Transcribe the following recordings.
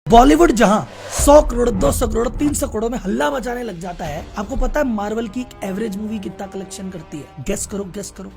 बॉलीवुड जहां 100 करोड़ 200 करोड़ 300 करोड़ में हल्ला मचाने लग जाता है, आपको पता है मार्वल की एक एवरेज मूवी कितना कलेक्शन करती है? गेस करो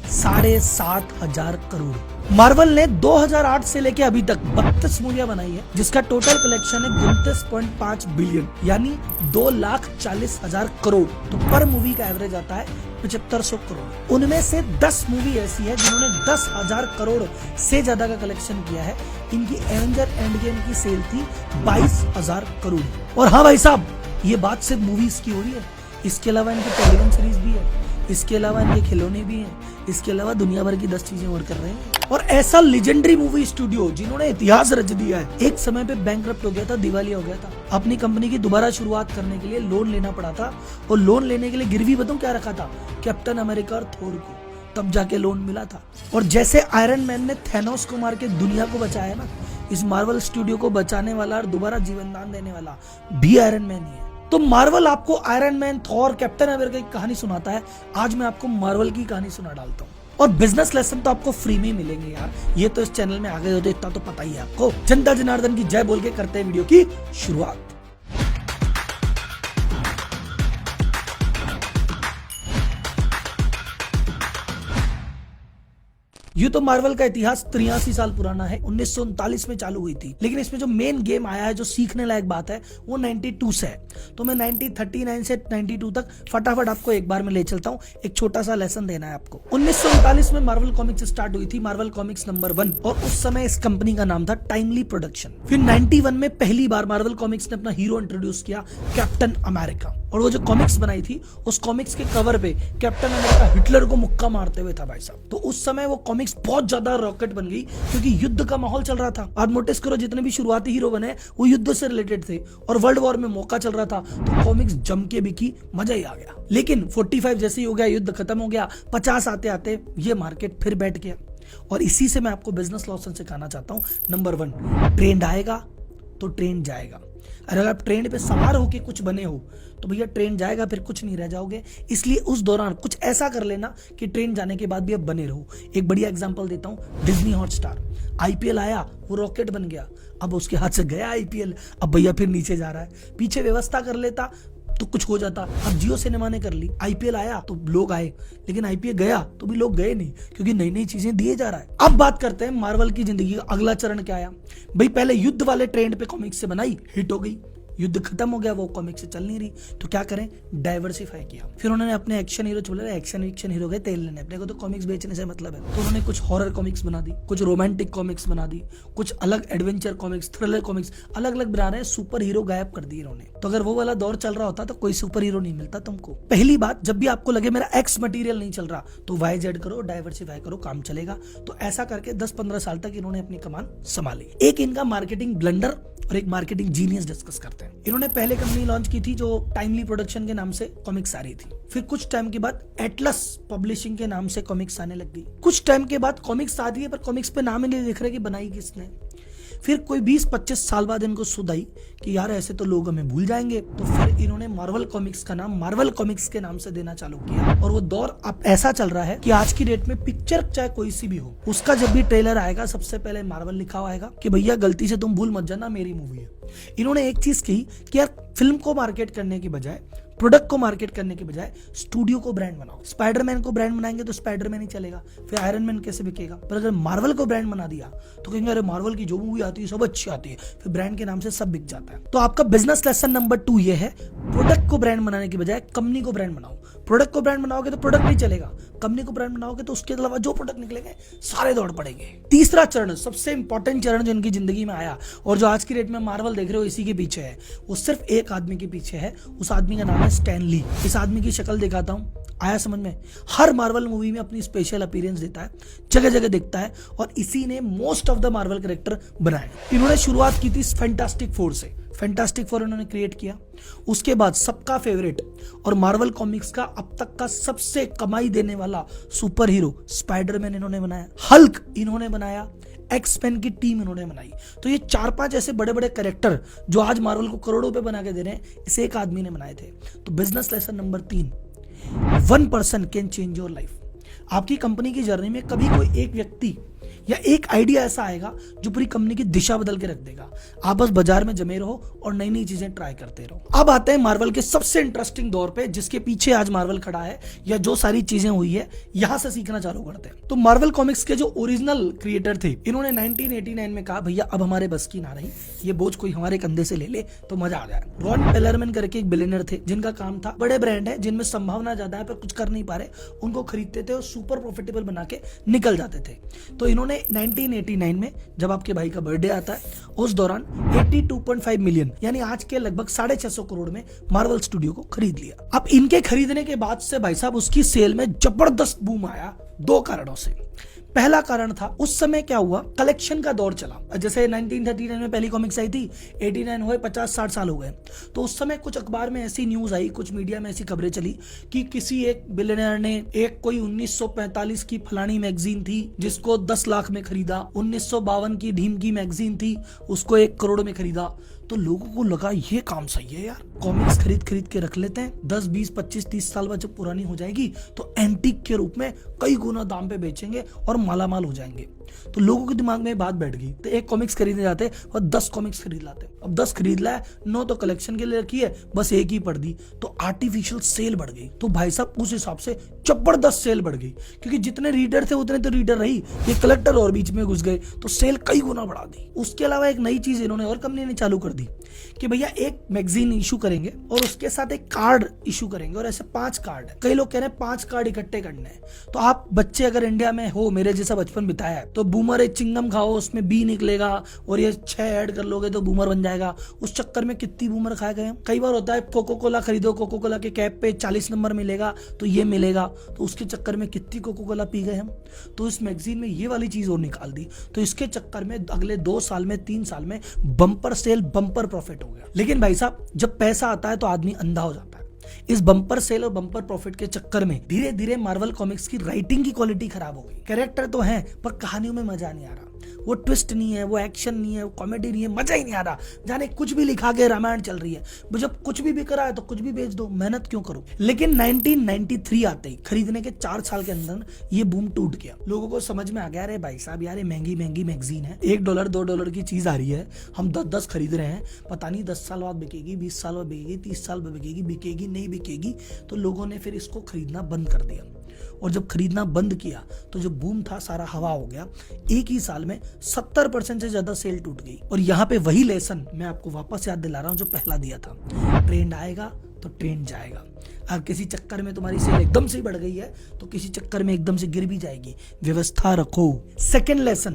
7,500 करोड़। मार्वल ने 2008 से लेके अभी तक 32 मूवियां बनाई है, जिसका टोटल कलेक्शन है 29.5 बिलियन, यानी 2,40,000 करोड़। तो पर मूवी का एवरेज आता है 7500 करोड़। उनमें से 10 मूवी ऐसी है जिन्होंने 10,000 करोड़ से ज्यादा का कलेक्शन किया है। इनकी एवेंजर एंड गेम की सेल थी 22,000 करोड़। और हाँ भाई साहब, ये बात सिर्फ मूवीज की हो रही है, इसके अलावा इनकी टेलीविजन सीरीज भी है, इसके अलावा इनके खिलौने भी हैं, इसके अलावा दुनिया भर की 10 चीजें और कर रहे हैं। और ऐसा लेजेंडरी मूवी स्टूडियो जिन्होंने इतिहास रच दिया है, एक समय पे बैंकरप्ट हो गया था, दिवालिया हो गया था। अपनी कंपनी की दोबारा शुरुआत करने के लिए लोन लेना पड़ा था, और लोन लेने के लिए गिरवी बताऊं क्या रखा था? कैप्टन अमेरिका और थोर को, तब जाके लोन मिला था। और जैसे आयरन मैन ने थैनोस को मार के दुनिया को बचाया ना, इस मार्वल स्टूडियो को बचाने वाला और दोबारा जीवन दान देने वाला भी आयरन मैन ही है। तो मार्वल आपको iron man, Thor, captain America की कहानी सुनाता है, आज मैं आपको मार्वल की कहानी सुना डालता हूँ। और बिजनेस लेसन तो आपको फ्री में ही मिलेंगे यार, ये तो इस चैनल में आ गए हो तो इतना तो पता ही है आपको। जनता जनार्दन की जय बोल के करते हैं वीडियो की शुरुआत। ये तो मार्वल का इतिहास 83 साल पुराना है, 1939 में चालू हुई थी। लेकिन इसमें जो मेन गेम आया है, जो सीखने लायक बात है, वो 92 से है। तो मैं 1939 से 92 तक फटाफट आपको एक बार में ले चलता हूँ, एक छोटा सा लेसन देना है आपको। 1939 में मार्वल कॉमिक्स स्टार्ट हुई थी, मार्वल कॉमिक्स नंबर 1, और उस समय इस कंपनी का नाम था टाइमली प्रोडक्शन। फिर 91 में पहली बार मार्वल कॉमिक्स ने अपना हीरो इंट्रोड्यूस किया, कैप्टन अमेरिका। और वो जो कॉमिक्स बनाई थी, उस कॉमिक्स के कवर पे कैप्टन अमेरिका हिटलर को मुक्का मारते हुए था भाई साहब। तो उस समय वो कॉमिक्स बहुत ज्यादा रॉकेट बन गई, क्योंकि युद्ध का माहौल चल रहा था। आप नोटिस करो, जितने भी शुरुआती हीरो बने वो युद्ध से रिलेटेड थे, और वर्ल्ड वॉर में मौका चल रहा था, तो कॉमिक्स जम के बिकी, मजा ही आ गया। लेकिन 45 जैसे ही हो गया, युद्ध खत्म हो गया, 50 आते आते ये मार्केट फिर बैठ गया। और इसी से मैं आपको बिजनेस लॉसन सिखाना चाहता हूं। नंबर 1, ट्रेंड आएगा तो ट्रेंड जाएगा। अगर आप ट्रेंड पे सवार होके कुछ बने हो तो भैया ट्रेंड जाएगा, फिर कुछ नहीं रह जाओगे। इसलिए उस दौरान कुछ ऐसा कर लेना कि ट्रेंड जाने के बाद भी आप बने रहो। एक बढ़िया एग्जांपल देता हूं, डिज्नी हॉटस्टार। आईपीएल आया, वो रॉकेट बन गया, अब उसके हाथ से गया आईपीएल, अब भैया फिर नीचे जा रहा है। पीछे व्यवस्था कर लेता तो कुछ हो जाता। अब जियो सिनेमा ने कर ली, आईपीएल आया तो लोग आए, लेकिन आईपीएल गया तो भी लोग गए नहीं, क्योंकि नई नई चीजें दिए जा रहा है। अब बात करते हैं मार्वल की जिंदगी का अगला चरण क्या आया। भाई पहले युद्ध वाले ट्रेंड पे कॉमिक्स से बनाई, हिट हो गई, युद्ध खत्म हो गया, वो कॉमिक से चल नहीं रही, तो क्या करें, डाइवर्सिफाई किया। फिर उन्होंने अपने एक्शन हीरो बोले, एक्शन हीरो गए तेल लेने, अपने को तो कॉमिक्स बेचने से मतलब है। तो उन्होंने कुछ हॉरर कॉमिक्स बना दी, कुछ रोमांटिक कॉमिक्स बना दी, कुछ अलग एडवेंचर कॉमिक्स, थ्रिलर कॉमिक्स, अलग अलग बना रहे हैं। सुपर हीरो गायब कर दिए इन्होंने। तो अगर वो वाला दौर चल रहा होता तो कोई सुपर हीरो नहीं मिलता तुमको। पहली बात, जब भी आपको लगे मेरा एक्स मटेरियल नहीं चल रहा, तो वाई जेड करो, डाइवर्सिफाई करो, काम चलेगा। तो ऐसा करके 10-15 साल तक इन्होंने अपनी कमान संभाली। एक इनका मार्केटिंग ब्लंडर और एक मार्केटिंग जीनियस डिस्कस करते हैं। इन्होंने पहले कंपनी लॉन्च की थी जो टाइमली प्रोडक्शन के नाम से कॉमिक्स आ रही थी। फिर कुछ टाइम के बाद एटलस पब्लिशिंग के नाम से कॉमिक्स आने लग गई। कुछ टाइम के बाद कॉमिक्स आ रही है, पर कॉमिक्स पे नाम ही नहीं लिख रहे कि बनाई किसने। फिर कोई 20-25 साल बाद इनको सुध आई कि यार ऐसे तो लोग हमें भूल जाएंगे, तो फिर इन्होंने मार्वल कॉमिक्स का नाम मार्वल कॉमिक्स के नाम से देना चालू किया। और वो दौर अब ऐसा चल रहा है कि आज की डेट में पिक्चर चाहे कोई सी भी हो, उसका जब भी ट्रेलर आएगा, सबसे पहले मार्वल लिखा हुआ आएगा कि भैया गलती से तुम भूल मत जाना, मेरी मूवी है। इन्होंने एक चीज की कि यार फिल्म को मार्केट करने की बजाय, प्रोडक्ट को मार्केट करने के बजाय स्टूडियो को ब्रांड बनाओ। स्पाइडरमैन को ब्रांड बनाएंगे तो स्पाइडरमैन ही चलेगा, फिर आयरन मैन कैसे बिकेगा। पर अगर मार्वल को ब्रांड बना दिया तो कहेंगे अरे मार्वल की जो मूवी आती है सब अच्छी आती है, फिर ब्रांड के नाम से सब बिक जाता है। तो आपका बिजनेस लेसन नंबर 2 ये है, प्रोडक्ट को ब्रांड बनाने की बजाय कंपनी को ब्रांड बनाओ। प्रोडक्ट को ब्रांड बनाओगे तो प्रोडक्ट नहीं चलेगा, कंपनी को ब्रांड बनाओगे तो उसके अलावा जो प्रोडक्ट निकलेंगे सारे दौड़ पड़ेंगे। तीसरा चरण, सबसे इंपॉर्टेंट चरण जो इनकी जिंदगी में आया, और जो आज की डेट में मार्वल देख रहे हो इसी के पीछे है, वो सिर्फ एक आदमी के पीछे है। उस आदमी का नाम है स्टैन ली। इस आदमी की शक्ल दिखाता हूं, आया समझ में? हर मार्वल मूवी में अपनी स्पेशल अपीयरेंस देता है, जगह जगह दिखता है, और इसी ने most of the Marvel character बनाए। इन्होंने शुरुआत की थी फैंटास्टिक फोर से, फैंटास्टिक फोर इन्होंने क्रिएट किया। उसके बाद सबका फेवरेट और मार्वल कॉमिक्स का अब तक का सबसे कमाई देने वाला सुपर हीरो स्पाइडरमैन इन्होंने बनाया, हल्क इन्होंने बनाया, एक्समैन की टीम इन्होंने बनाई। तो ये 4-5 ऐसे बड़े बड़े कैरेक्टर जो आज मार्वल को करोड़ों पे बना के दे रहे हैं, इसे एक आदमी ने बनाए थे। तो business lesson number 3, 1 person can change your life. आपकी कंपनी की जर्नी में कभी कोई एक व्यक्ति या एक आइडिया ऐसा आएगा जो पूरी कंपनी की दिशा बदल के रख देगा। आप बस बाजार में जमे रहो और नई नई चीजें ट्राई करते रहो। अब आते हैं मार्वल के सबसे इंटरेस्टिंग दौर पे, जिसके पीछे आज मार्वल खड़ा है, या जो सारी चीजें हुई है यहां से सीखना चालू करते हैं। तो मार्वल कॉमिक्स के जो ओरिजिनल क्रिएटर थे, इन्होंने 1989 में कहा भैया अब हमारे बस की ना रही, ये बोझ कोई हमारे कंधे से ले ले तो मजा आ जाए। रॉन पेलरमैन करके एक बिलियनर थे, जिनका काम था बड़े ब्रांड है जिनमें संभावना ज्यादा है पर कुछ कर नहीं पा रहे, उनको खरीदते थे और सुपर प्रॉफिटेबल बना के निकल जाते थे। तो इन्होंने 1989 में जब आपके भाई का बर्थडे आता है उस दौरान 82.5 मिलियन यानी आज के लगभग 650 करोड़ में मार्वल स्टूडियो को खरीद लिया। अब इनके खरीदने के बाद से भाई साहब उसकी सेल में जबरदस्त बूम आया, 2 कारणों से। पहला कारण था, उस समय क्या हुआ, कलेक्शन का दौर चला। जैसे 1939 में पहली कॉमिक्स आई थी, 89 हुए, 50-60 साल हो गए। तो उस समय कुछ अखबार में ऐसी न्यूज आई, कुछ मीडिया में ऐसी खबरें चली कि किसी एक बिलियनर ने एक कोई 1945 की फलानी मैगजीन थी जिसको 10 लाख में खरीदा, 1952 की ढीम की मैगजीन थी उसको 1 करोड़ में खरीदा। तो लोगों को लगा ये काम सही है यार, कॉमिक्स खरीद के रख लेते हैं, 10, 20, 25, 30 साल बाद जब पुरानी हो जाएगी तो एंटीक के रूप में कई गुना दाम पे बेचेंगे और मालामाल हो जाएंगे। तो लोगों के दिमाग में बात बैठ गई, तो एक कॉमिक्स खरीदने जाते और 10 कॉमिक्स खरीद लाते। अब 10 खरीद लाए, 9 तो कलेक्शन के लिए रखी है, बस एक ही पढ़ दी, तो आर्टिफिशियल सेल बढ़ गई। तो भाई साहब उस हिसाब से जबरदस्त सेल बढ़ गई, क्योंकि जितने रीडर थे उतने तो रीडर रही, ये कलेक्टर और बीच में घुस गए तो सेल कई गुना बढ़ा दी। उसके अलावा एक नई चीज इन्होंने और कंपनी ने चालू कर दी कि भैया एक मैगजीन इशू करेंगे और उसके साथ एक कार्ड इशू करेंगे, और ऐसे 5 कार्ड है। कई लोग कह रहे हैं 5 कार्ड इकट्ठे करने हैं। तो आप बच्चे अगर इंडिया में हो, मेरे जैसा बचपन बिताया है, तो बूमर एक चिंगम खाओ, उसमें बी निकलेगा और ये 6 ऐड कर लोगे तो बूमर बन जाएगा। उस चक्कर में कितनी बूमर खाए गए। कई बार होता है कोको कोला खरीदो, कोको कोला के कैप पे 40 नंबर मिलेगा तो ये मिलेगा, तो उसके चक्कर में कितनी कोको कोला पी गए हम। तो इस मैगजीन में ये वाली चीज और निकाल दी, तो इसके चक्कर में अगले 2 साल में 3 साल में बम्पर सेल, बम्पर प्रॉफिट हो गया। लेकिन भाई साहब जब पैसा आता है तो आदमी अंधा हो जाता है। इस बम्पर सेल और बम्पर प्रॉफिट के चक्कर में धीरे धीरे मार्वल कॉमिक्स की राइटिंग की क्वालिटी खराब हो गई। कैरेक्टर तो हैं पर कहानियों में मजा नहीं आ रहा, वो ट्विस्ट नहीं है, वो एक्शन नहीं है, वो कॉमेडी नहीं है, मजा ही नहीं आ रहा। जाने कुछ भी लिखा के रामायण चल रही है, जब कुछ भी बिक रहा है तो कुछ भी बेच दो, मेहनत क्यों करो। लेकिन 1993 आते ही खरीदने के 4 साल के अंदर ये बूम टूट गया। लोगों को समझ में आ गया, अरे भाई साहब यार ये महंगी महंगी मैगजीन है, $1 $2 की चीज आ रही है, हम 10-10 खरीद रहे हैं, पता नहीं 10 साल बाद बिकेगी, 20 साल बाद बिकेगी, 30 साल बाद बिकेगी, बिकेगी नहीं बिकेगी। तो लोगों ने फिर इसको खरीदना बंद कर दिया, और जब खरीदना बंद किया तो जो बूम था सारा हवा हो गया। एक ही साल में 70% से ज्यादा सेल टूट गई। और यहाँ पे वही लेसन मैं आपको वापस याद दिला रहा हूँ जो पहला दिया था, ट्रेंड आएगा तो ट्रेंड जाएगा। अगर किसी चक्कर में तुम्हारी सेल एकदम से बढ़ गई है तो किसी चक्कर में एकदम से गिर भी जाएगी, व्यवस्था रखो। सेकेंड लेसन,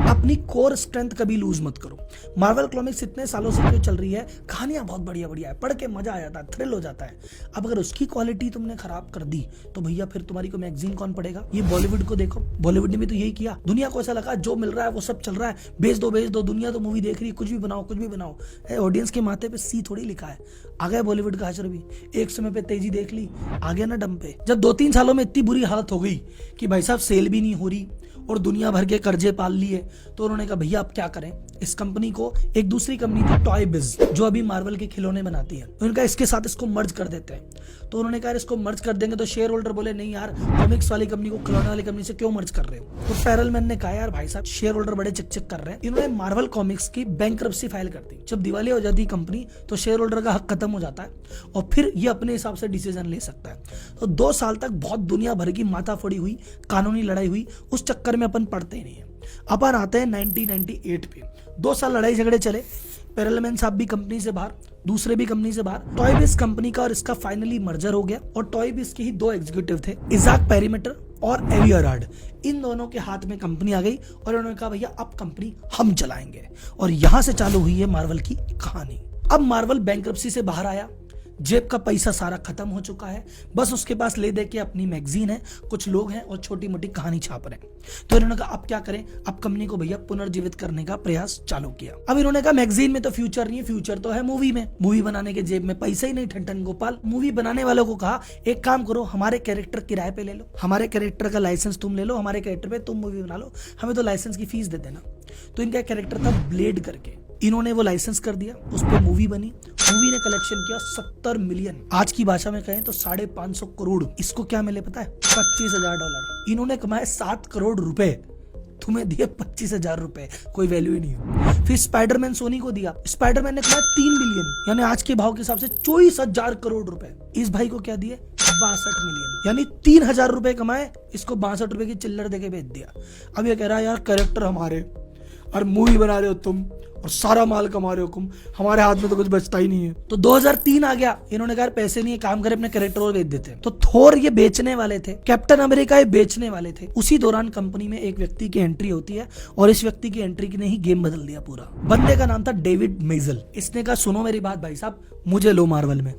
अपनी कोर स्ट्रेंथ कभी लूज मत करो। मार्वल कॉमिक्स इतने सालों से क्यों चल रही है, कहानियां बहुत बढ़िया बढ़िया है, पढ़ के मजा आ जाता है, थ्रिल हो जाता है। अब अगर उसकी क्वालिटी तुमने खराब कर दी तो भैया फिर तुम्हारी को मैगजीन कौन पढ़ेगा। ये बॉलीवुड को देखो, बॉलीवुड ने भी तो यही किया। दुनिया को ऐसा लगा जो मिल रहा है वो सब चल रहा है, बेच दो, दुनिया तो मूवी देख रही है, कुछ भी बनाओ। ऑडियंस के माथे पे सी थोड़ी लिखा है। आ गया बॉलीवुड का हशर भी, एक समय पे तेजी देख ली, आ गया ना डम पे। जब 2-3 सालों में इतनी बुरी हालत हो गई कि भाई साहब सेल भी नहीं हो रही और दुनिया भर के कर्जे पाल लिए, तो उन्होंने कहा भैया अब क्या करें। इस कंपनी को एक दूसरी कंपनी थी टॉय बिज, जो अभी मार्वल के खिलौने बनाती है, उनका इसके साथ इसको मर्ज कर देते हैं। तो उन्होंने कहा इसको मर्ज कर देंगे, तो शेयर होल्डर बोले नहीं यार, कॉमिक्स वाली कंपनी को खिलौने वाली कंपनी से क्यों मर्ज कर रहे हो। तो पेरलमैन ने कहा यार भाई साहब शेयर होल्डर बड़े चिक कर रहे हैं। इन्होंने मार्वल कॉमिक्स की बैंकरप्सी फाइल कर दी। जब दिवाली हो जाती कंपनी तो शेयर होल्डर का हक खत्म हो जाता है और फिर ये अपने हिसाब से डिसीजन ले सकता है। तो 2 साल तक बहुत दुनिया भर की माथाफोड़ी हुई, कानूनी लड़ाई हुई, उस चक्कर में अपन पढ़ते ही नहीं है। अपन आते हैं 1998 पे, 2 साल लड़ाई झगड़े चले, पेरलमैन साहब भी कंपनी से बाहर, दूसरे भी कंपनी से बाहर। टॉय बिज कंपनी का और इसका फाइनली मर्जर हो गया और टॉय बिज के ही 2 एग्जीक्यूटिव थे, इजाक पेरीमीटर और एवी अराड। इन दोनों के हाथ में कंपनी आ गई और उन्होंने कहा भैया अब कंपनी हम चलाएंगे। और यहां से चालू हुई है मार्वल की कहानी। अब मार्वल बैंकरप्सी से बाहर आया, जेब का पैसा सारा खत्म हो चुका है, बस उसके पास ले दे के अपनी मैगजीन है, कुछ लोग हैं और छोटी मोटी कहानी छाप रहे हैं। तो इन्होंने कहा अब क्या करें, अब कंपनी को भैया पुनर्जीवित करने का प्रयास चालू किया। अब इन्होंने कहा मैगजीन में तो फ्यूचर नहीं है, फ्यूचर तो है मूवी में। मूवी बनाने के जेब में पैसा ही नहीं, ठन गोपाल। मूवी बनाने वालों को कहा एक काम करो, हमारे कैरेक्टर किराए पे ले लो, हमारे कैरेक्टर का लाइसेंस तुम ले लो, हमारे कैरेक्टर पे तुम मूवी बना लो, हमें तो लाइसेंस की फीस दे देना। तो इनका कैरेक्टर था ब्लेड करके, इन्होंने वो लाइसेंस कर दिया, उस पर मूवी बनी। मूवी ने कलेक्शन किया 70 मिलियन, आज की भाषा में कहें तो 550 करोड़। इसको क्या मिले पता है, $25,000। इन्होंने कमाए 7 करोड़ रुपए। तुम्हें दिए 25,000 रुपए, कोई वैल्यू ही नहीं हो। फिर स्पाइडरमैन सोनी को दिया, स्पाइडरमैन ने कमाया 3 बिलियन, यानी आज के भाव के हिसाब से 24,000 करोड़ रुपए। इस भाई को क्या दिए? 62 मिलियन, यानी 3,000 रुपए कमाए, इसको 62 रुपए की चिल्लर देके भेज दिया। अब ये कह रहा है यार कैरेक्टर हमारे, और मूवी बना रहे हो तुम और सारा माल कमा रहे हो तुम, हमारे हाथ में तो कुछ बचता ही नहीं है। तो 2003 आ गया, इन्होंने कहा पैसे नहीं है, काम करे अपने कैरेक्टर और बेच देते हैं। तो थोर ये बेचने वाले थे, कैप्टन अमेरिका ये बेचने वाले थे। उसी दौरान कंपनी में एक व्यक्ति की एंट्री होती है और इस व्यक्ति की एंट्री ने ही गेम बदल दिया पूरा। बंदे का नाम था डेविड मेजल। इसने कहा सुनो मेरी बात भाई साहब, मुझे लो मार्वल में।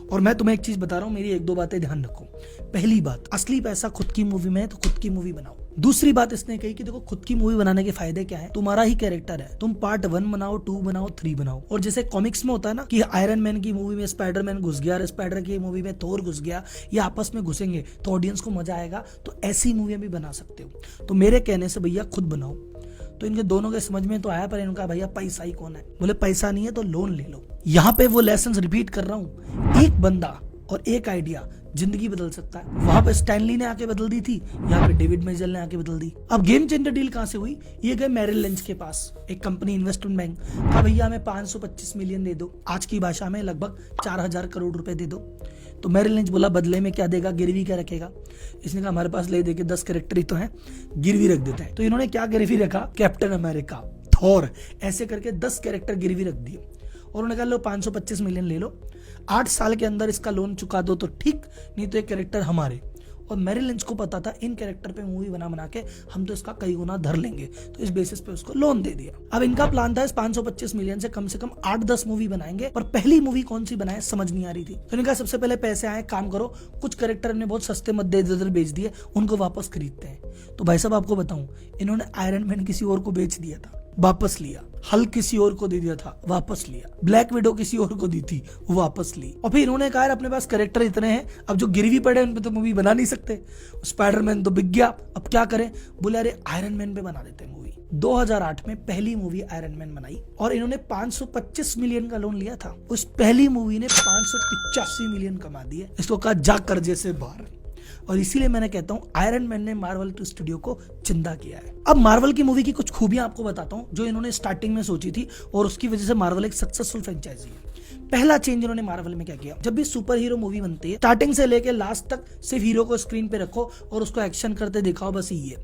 और मैं तुम्हें एक चीज बता रहा हूं, मेरी 1-2 बातें ध्यान रखो। पहली बात, असली पैसा खुद की मूवी में है तो खुद की मूवी बनाओ। दूसरी बात इसने कही कि देखो खुद की मूवी बनाने के फायदे क्या है, तुम्हारा ही कैरेक्टर है, तुम पार्ट 1 बनाओ, 2 बनाओ, 3 बनाओ। और जैसे कॉमिक्स में होता है ना कि आयरन मैन की मूवी में स्पाइडरमैन घुस गया, स्पाइडर की मूवी में थोर घुस गया, ये आपस में घुसेंगे तो ऑडियंस को मजा आएगा, तो ऐसी मूवियां भी बना सकते हो। तो मेरे कहने से भैया खुद बनाओ। तो इनके दोनों के समझ में तो आया, पर इनका भैया पैसा ही कौन है? बोले पैसा नहीं है तो लोन ले लो। यहाँ पे वो लेसन रिपीट कर रहा हूँ, एक बंदा और एक आइडिया जिंदगी बदल सकता है। वहां पे स्टैनली ने आके बदल दी थी, यहाँ पे डेविड मेजल ने आके बदल दी। अब गेम चेंजर डील कहां से हुई? ये गए मेरिल लिंच के पास, एक कंपनी इन्वेस्टमेंट बैंक, कहा भैया हमें 525 मिलियन दे दो, आज की भाषा में लगभग 4,000 करोड़ रुपए दे दो। तो मेरिल लिंच बोला बदले में क्या देगा, गिरवी क्या रखेगा? इसने कहा हमारे पास ले दे के 10 कैरेक्टर ही तो हैं, गिरवी रख देते हैं। तो इन्होंने क्या गिरवी रखा? कैप्टन अमेरिका, थॉर, ऐसे करके 10 कैरेक्टर गिरवी रख दिए। और उन्होंने कहा लो 525 मिलियन ले लो, 8 साल के अंदर इसका लोन चुका दो तो ठीक, नहीं तो ये कैरेक्टर हमारे। और मेरिल लिंच को पता था इन कैरेक्टर पे मूवी बना के हम तो इसका कई गुना धर लेंगे, तो इस बेसिस पे उसको लोन दे दिया। अब इनका प्लान था इस 525 मिलियन से कम 8-10 मूवी बनाएंगे, पर पहली मूवी कौन सी बनाए समझ नहीं आ रही थी। तो इनका सबसे पहले पैसे आए, काम करो, कुछ कैरेक्टर ने बहुत सस्ते मध्य इधर बेच दिए, उनको वापस खरीदते हैं। तो भाई साहब आपको बताऊं, इन्होंने आयरन मैन किसी और को बेच दिया था, वापस लिया। हल्क किसी और को दे दिया था, वापस लिया। ब्लैक विडो किसी और को दी थी, वापस ली। और फिर इन्होंने कहा अपने पास कैरेक्टर इतने हैं, अब जो गिरवी पड़े उन पे तो मूवी बना नहीं सकते। स्पाइडरमैन तो बिक गया, अब क्या करें? बोले अरे आयरन मैन पे बना देते हैं मूवी। 2008 में पहली मूवी आयरन मैन बनाई और इन्होंने 525 मिलियन का लोन लिया था। उस पहली मूवी ने 585 मिलियन कमा दिए। इसको कहा जा कर्जे से बाहर। और इसीलिए मैंने कहता हूं आयरन मैन ने मार्वल स्टूडियो को जिंदा किया है। अब मार्वल की मूवी की कुछ खूबियां आपको बताता हूं जो इन्होंने स्टार्टिंग में सोची थी और उसकी वजह से मार्वल एक सक्सेसफुल फ्रेंचाइजी है। पहला चेंज इन्होंने मार्वल में क्या किया, जब भी सुपर हीरो मूवी बनती है स्टार्टिंग से लेकर लास्ट तक सिर्फ हीरो को स्क्रीन पे रखो और उसको एक्शन करते दिखाओ, बस ये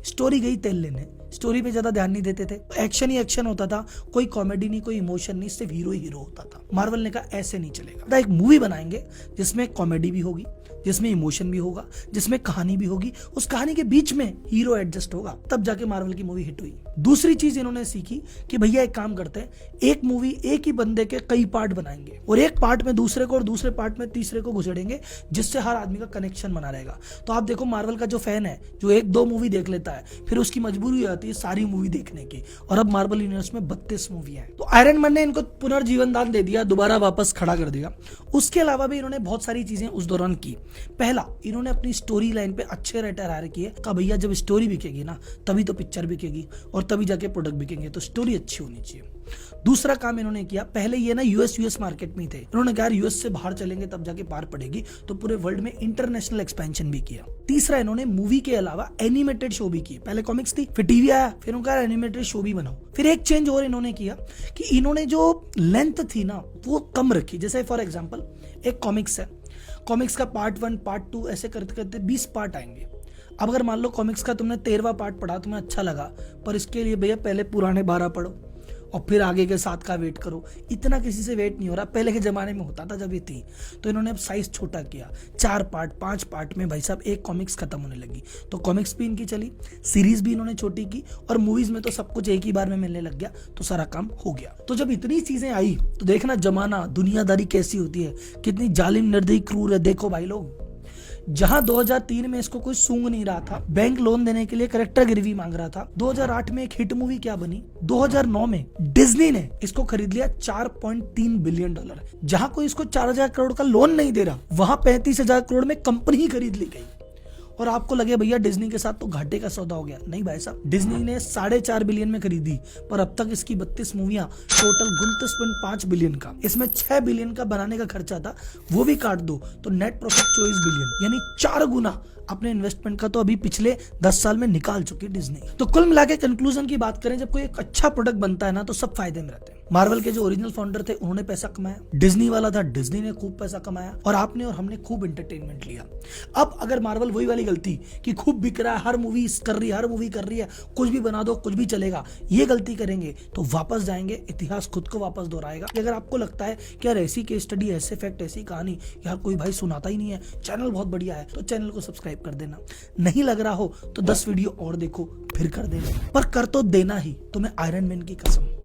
स्टोरी गई तेल लेने। स्टोरी पे ज्यादा ध्यान नहीं देते थे, एक्शन ही एक्शन होता था, कोई कॉमेडी नहीं, कोई इमोशन नहीं, सिर्फ हीरो ही हीरो होता था। मार्वल ने कहा ऐसे नहीं चलेगा, एक मूवी बनाएंगे जिसमें कॉमेडी भी होगी, जिसमें इमोशन भी होगा, जिसमें कहानी भी होगी, उस कहानी के बीच में हीरो एडजस्ट होगा, तब जाके मार्वल की मूवी हिट हुई। दूसरी चीज इन्होंने सीखी कि भैया एक काम करते हैं, एक मूवी एक ही बंदे के कई पार्ट बनाएंगे और एक पार्ट में दूसरे को और दूसरे पार्ट में तीसरे को घुसेड़ेंगे, जिससे हर आदमी का कनेक्शन बना रहेगा। तो आप देखो मार्वल का जो फैन है, जो 1-2 मूवी देख लेता है, फिर उसकी मजबूरी हो जाती है सारी मूवी देखने की, और अब मार्वल यूनिवर्स में 32 मूवी है। तो आयरन मैन ने इनको पुनर्जीवन दान दे दिया, दोबारा वापस खड़ा कर दिया। उसके अलावा भी इन्होंने बहुत सारी चीजें उस दौरान की। पहला, इन्होंने अपनी स्टोरी लाइन पे अच्छे राइटर हायर किए। कहा भैया जब स्टोरी बिकेगी ना तभी तो पिक्चर बिकेगी और तभी जाके प्रोडक्ट बिकेंगे, तो स्टोरी अच्छी होनी चाहिए। दूसरा काम इन्होंने किया, पहले ये ना यूएस मार्केट में थे, इन्होंने कहा यूएस से बाहर चलेंगे तब जाके पार पड़ेगी, तो पूरे वर्ल्ड में इंटरनेशनल एक्सपेंशन भी किया। तीसरा, इन्होंने मूवी के अलावा एनिमेटेड शो भी किए। पहले कॉमिक्स थी, फिर टीवी आया, फिर उनका एनिमेटेड शो भी बनाओ। फिर एक चेंज और इन्होंने किया कि इन्होंने जो लेंथ थी ना वो कम रखी। जैसे फॉर एग्जाम्पल एक कॉमिक्स है, कॉमिक्स का पार्ट 1 पार्ट 2 ऐसे करते करते 20 पार्ट आएंगे। अब अगर मान लो कॉमिक्स का तुमने 13वां पार्ट पढ़ा, तुम्हें अच्छा लगा, पर इसके लिए भैया पहले पुराने 12 पढ़ो और फिर आगे के 7 का वेट करो। इतना किसी से वेट नहीं हो रहा, पहले के जमाने में होता था जब ये थी। तो इन्होंने अब साइज छोटा किया, 4 पार्ट 5 पार्ट में भाई साहब एक कॉमिक्स खत्म होने लगी। तो कॉमिक्स भी इनकी चली, सीरीज भी इन्होंने छोटी की, और मूवीज में तो सब कुछ एक ही बार में मिलने लग गया, तो सारा काम हो गया। तो जब इतनी चीजें आई तो देखना जमाना दुनियादारी कैसी होती है, कितनी जालिम निर्दयी क्रूर है। देखो भाई लोग, जहां 2003 में इसको कोई सूंघ नहीं रहा था, बैंक लोन देने के लिए करेक्टर गिरवी मांग रहा था, 2008 में एक हिट मूवी क्या बनी, 2009 में डिज्नी ने इसको खरीद लिया $4.3 बिलियन। जहां कोई इसको 4,000 करोड़ का लोन नहीं दे रहा, वहां 35,000 करोड़ में कंपनी ही खरीद ली गई। और आपको लगे भैया डिज्नी के साथ तो घाटे का सौदा हो गया। नहीं भाई साहब, डिज्नी ने 4.5 बिलियन में खरीदी, पर अब तक इसकी 32 मूवियां, टोटल 29.5 बिलियन का, इसमें 6 बिलियन का बनाने का खर्चा था, वो भी काट दो तो नेट प्रॉफिट 24 बिलियन, यानी 4 गुना अपने इन्वेस्टमेंट का तो अभी पिछले 10 साल में निकाल चुकी डिज्नी। तो कुल मिला के कंक्लूजन की बात करें, जब कोई एक अच्छा प्रोडक्ट बनता है ना तो सब फायदे में रहते हैं। मार्वल के जो ओरिजिनल फाउंडर थे उन्होंने पैसा कमाया, डिज्नी वाला था डिज्नी ने खूब पैसा कमाया, और आपने और हमने खूब एंटरटेनमेंट लिया। अब अगर मार्वल वही वाली गलती कि खूब बिक रहा है, हर मूवी कर रही है, कुछ भी बना दो कुछ भी चलेगा, ये गलती करेंगे तो वापस जाएंगे, इतिहास खुद को वापस दोहराएगा। अगर आपको लगता है कि यार ऐसी केस स्टडी, ऐसे फैक्ट, ऐसी कहानी यार कोई भाई सुनाता ही नहीं है, चैनल बहुत बढ़िया है, तो चैनल को सब्सक्राइब कर देना। नहीं लग रहा हो तो 10 वीडियो और देखो, फिर कर देना, पर कर तो देना ही, तुम्हें आयरन मैन की कसम।